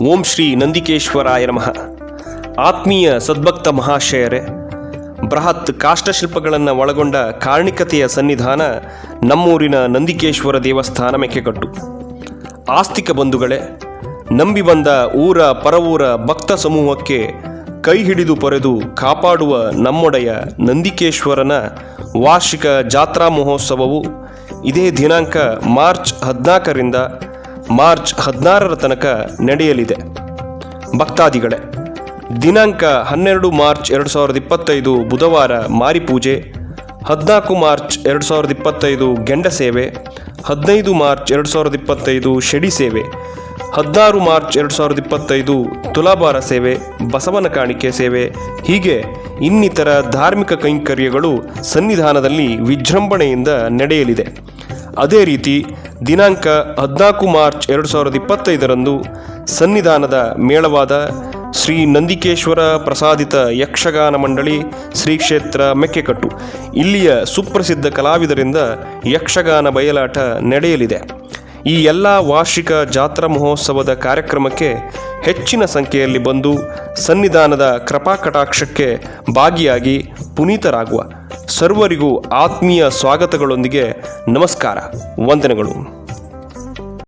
ಓಂ ಶ್ರೀ ನಂದಿಕೇಶ್ವರಾಯ ನಮಃ. ಆತ್ಮೀಯ ಸದ್ಭಕ್ತ ಮಹಾಶಯರೇ, ಬೃಹತ್ ಕಾಷ್ಟಶಿಲ್ಪಗಳನ್ನು ಒಳಗೊಂಡ ಕಾರ್ಣಿಕತೆಯ ಸನ್ನಿಧಾನ ನಮ್ಮೂರಿನ ನಂದಿಕೇಶ್ವರ ದೇವಸ್ಥಾನ ಮೆಕ್ಕೆಕಟ್ಟು. ಆಸ್ತಿಕ ಬಂಧುಗಳೇ, ನಂಬಿ ಬಂದ ಊರ ಪರವೂರ ಭಕ್ತ ಸಮೂಹಕ್ಕೆ ಕೈ ಹಿಡಿದು ಪೊರೆದು ಕಾಪಾಡುವ ನಮ್ಮೊಡೆಯ ನಂದಿಕೇಶ್ವರನ ವಾರ್ಷಿಕ ಜಾತ್ರಾ ಮಹೋತ್ಸವವು ಇದೇ ದಿನಾಂಕ ಮಾರ್ಚ್ 14ರಿಂದ ಮಾರ್ಚ್ 16ರ ತನಕ ನಡೆಯಲಿದೆ. ಭಕ್ತಾದಿಗಳೇ, ದಿನಾಂಕ 12 ಮಾರ್ಚ್ 2025 ಬುಧವಾರ ಮಾರಿಪೂಜೆ, 14 ಮಾರ್ಚ್ 2025 ಗೆಂಡ ಸೇವೆ, 15 ಮಾರ್ಚ್ 2025 ಶೆಡಿ ಸೇವೆ, 16 ಮಾರ್ಚ್ 2025 ತುಲಾಭಾರ ಸೇವೆ, ಬಸವನ ಕಾಣಿಕೆ ಸೇವೆ, ಹೀಗೆ ಇನ್ನಿತರ ಧಾರ್ಮಿಕ ಕೈಂಕರ್ಯಗಳು ಸನ್ನಿಧಾನದಲ್ಲಿ ವಿಜೃಂಭಣೆಯಿಂದ ನಡೆಯಲಿದೆ. ಅದೇ ರೀತಿ ದಿನಾಂಕ 14 ಮಾರ್ಚ್ 2025ರಂದು ಸನ್ನಿಧಾನದ ಮೇಳವಾದ ಶ್ರೀ ನಂದಿಕೇಶ್ವರ ಪ್ರಸಾದಿತ ಯಕ್ಷಗಾನ ಮಂಡಳಿ ಶ್ರೀ ಕ್ಷೇತ್ರ ಮೆಕ್ಕೆಕಟ್ಟು ಇಲ್ಲಿಯ ಸುಪ್ರಸಿದ್ಧ ಕಲಾವಿದರಿಂದ ಯಕ್ಷಗಾನ ಬಯಲಾಟ ನಡೆಯಲಿದೆ. ಈ ಎಲ್ಲ ವಾರ್ಷಿಕ ಜಾತ್ರಾ ಮಹೋತ್ಸವದ ಕಾರ್ಯಕ್ರಮಕ್ಕೆ ಹೆಚ್ಚಿನ ಸಂಖ್ಯೆಯಲ್ಲಿ ಬಂದು ಸನ್ನಿಧಾನದ ಕೃಪಾಕಟಾಕ್ಷಕ್ಕೆ ಭಾಗಿಯಾಗಿ ಪುನೀತರಾಗುವ ಸರ್ವರಿಗೂ ಆತ್ಮೀಯ ಸ್ವಾಗತಗಳೊಂದಿಗೆ ನಮಸ್ಕಾರ, ವಂದನೆಗಳು.